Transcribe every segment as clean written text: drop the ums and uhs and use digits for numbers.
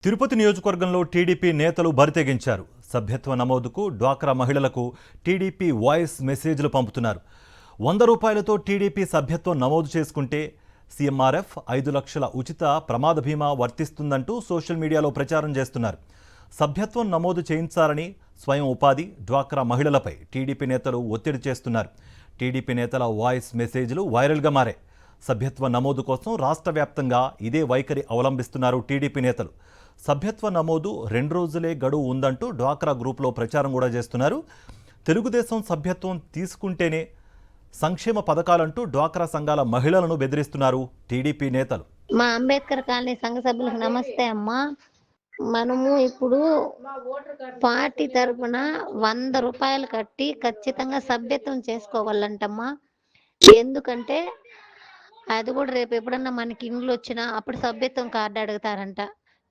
తిరుపతి నియోజకవర్గంలో టీడీపీ నేతలు బరితెగించారు. సభ్యత్వ నమోదుకు డ్వాక్రా మహిళలకు టీడీపీ వాయిస్ మెసేజ్లు పంపుతున్నారు. 100 రూపాయలతో టీడీపీ సభ్యత్వం నమోదు చేసుకుంటే సీఎంఆర్ఎఫ్ 5 లక్షల ఉచిత ప్రమాద బీమా వర్తిస్తుందంటూ సోషల్ మీడియాలో ప్రచారం చేస్తున్నారు. సభ్యత్వం నమోదు చేయించాలని స్వయం ఉపాధి డ్వాక్రా మహిళలపై టీడీపీ నేతలు ఒత్తిడి చేస్తున్నారు. టీడీపీ నేతల వాయిస్ మెసేజ్లు వైరల్గా మారాయి. సభ్యత్వ నమోదు కోసం రాష్ట్ర వ్యాప్తంగా ఇదే వైఖరి అవలంబిస్తున్నారు టీడీపీ నేతలు. సభ్యత్వ నమోదు 2 రోజులే గడువు ఉందంటూ డ్వాక్రా గ్రూప్లో ప్రచారం కూడా చేస్తున్నారు. తెలుగుదేశం సభ్యత్వం తీసుకుంటేనే సంక్షేమ పథకాలంటూ డ్వాక్రా సంఘాల మహిళలను బెదిరిస్తున్నారు టీడీపీ నేతలు. మా అంబేద్కర్ కాలనీ సంఘ సభ్యులకు నమస్తే అమ్మా. మనము ఇప్పుడు పార్టీ తరఫున 100 రూపాయలు కట్టి ఖచ్చితంగా సభ్యత్వం చేసుకోవాలంటమ్మా. ఎందుకంటే అది కూడా రేపు ఎప్పుడన్నా మనకి ఇండ్లు వచ్చినా అప్పుడు సభ్యత్వం కార్డు అడుగుతారంట.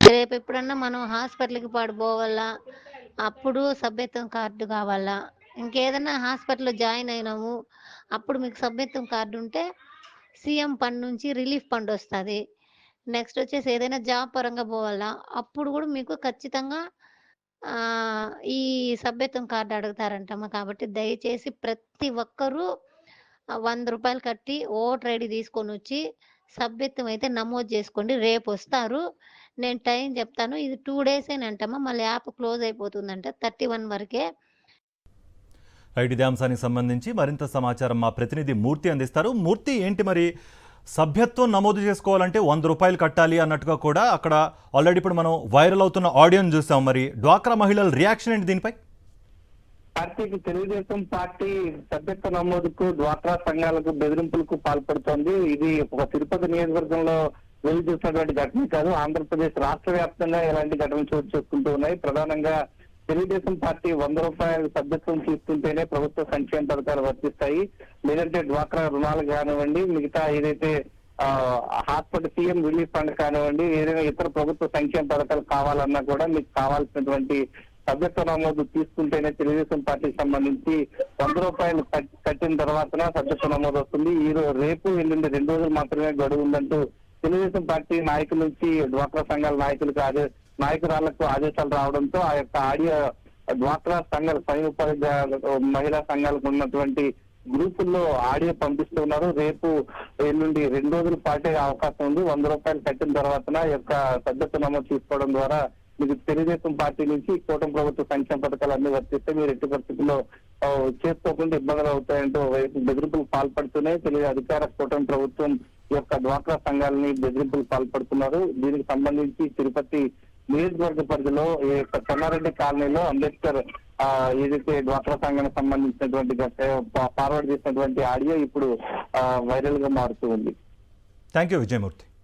రేపు ఎప్పుడన్నా మనం హాస్పిటల్కి పడిపోవాలా, అప్పుడు సభ్యత్వం కార్డు కావాలా. ఇంకేదన్నా హాస్పిటల్లో జాయిన్ అయినాము, అప్పుడు మీకు సభ్యత్వం కార్డు ఉంటే సీఎం ఫండ్ నుంచి రిలీఫ్ ఫండ్ వస్తుంది. నెక్స్ట్ వచ్చేసి ఏదైనా జాబ్ పరంగా పోవాలా, అప్పుడు కూడా మీకు ఖచ్చితంగా ఈ సభ్యత్వం కార్డు అడుగుతారంటమ్మా. కాబట్టి దయచేసి ప్రతి ఒక్కరూ 100 రూపాయలు కట్టి ఓటర్ ఐడి తీసుకొని వచ్చి సభ్యత్వం అయితే నమోదు చేసుకోండి. రేపు వస్తారు, నేను టైం చెప్తాను. ఇది 2 డేసేనంటమ్మా, మళ్ళీ యాప్ క్లోజ్ అయిపోతుందంట 31 వరకే. ఇదే అంశానికి సంబంధించి మరింత సమాచారం మా ప్రతినిధి మూర్తి అందిస్తారు. మూర్తి, ఏంటి మరి సభ్యత్వం నమోదు చేసుకోవాలంటే 100 రూపాయలు కట్టాలి అన్నట్టుగా కూడా అక్కడ ఆల్రెడీ ఇప్పుడు మనం వైరల్ అవుతున్న ఆడియోని చూసాం. మరి డ్వాక్రా మహిళల రియాక్షన్ ఏంటి దీనిపై? పార్టీకి తెలుగుదేశం పార్టీ సభ్యత్వ నమోదుకు డ్వాక్రా సంఘాలకు బెదిరింపులకు పాల్పడుతోంది. ఇది ఒక తిరుపతి నియోజకవర్గంలో వెళ్లి చూసినటువంటి ఘటన కాదు, ఆంధ్రప్రదేశ్ రాష్ట్ర వ్యాప్తంగా ఇలాంటి ఘటనలు చోటు చేసుకుంటూ ఉన్నాయి. ప్రధానంగా తెలుగుదేశం పార్టీ 100 రూపాయల సభ్యత్వం తీసుకుంటేనే ప్రభుత్వ సంక్షేమ పథకాలు వర్తిస్తాయి, లేదంటే డ్వాక్రా రుణాలు కానివ్వండి, మిగతా ఏదైతే హాస్పిటల్ సీఎం రిలీఫ్ ఫండ్ కానివ్వండి, ఏదైనా ఇతర ప్రభుత్వ సంక్షేమ పథకాలు కావాలన్నా కూడా మీకు కావాల్సినటువంటి సభ్యత్వ నమోదు తీసుకుంటేనే తెలుగుదేశం పార్టీకి సంబంధించి 100 రూపాయలు కట్టిన తర్వాత సభ్యత్వ నమోదు వస్తుంది. రేపు ఎల్లుండి 2 రోజులు మాత్రమే గడువు ఉందంటూ తెలుగుదేశం పార్టీ నాయకుల నుంచి డ్వాక్రా సంఘాల నాయకురాళ్లకు ఆదేశాలు రావడంతో ఆ యొక్క ఆడియో డ్వాక్రా సంఘాల స్వయం ఉపాధి మహిళా సంఘాలకు ఉన్నటువంటి గ్రూపుల్లో ఆడియో పంపిస్తున్నారు. రేపు ఎల్లుండి 2 రోజుల పాటే అవకాశం ఉంది. 100 రూపాయలు కట్టిన తర్వాత యొక్క సభ్యత్వ నమోదు తీసుకోవడం ద్వారా మీకు తెలుగుదేశం పార్టీ నుంచి కూటమి ప్రభుత్వ సంక్షేమ పథకాలు అన్ని వర్తిస్తే మీరు ఎట్టి పరిస్థితుల్లో చేసుకోకుండా ఇబ్బందులు అవుతాయంటూ బెదిరింపులకు పాల్పడుతున్నాయి. తెలుగు అధికార కూటమి ప్రభుత్వం యొక్క డ్వాక్రా సంఘాలని బెదిరింపులకు పాల్పడుతున్నారు. దీనికి సంబంధించి తిరుపతి నియోజకవర్గ పరిధిలో ఈ యొక్క చెన్నారెడ్డి కాలనీలో అంబేద్కర్ ఏదైతే డ్వాక్రా సంఘానికి సంబంధించినటువంటి ఫార్వర్డ్ చేసినటువంటి ఆడియో ఇప్పుడు వైరల్ గా మారుతూ ఉంది. Thank you Vijayamurthy.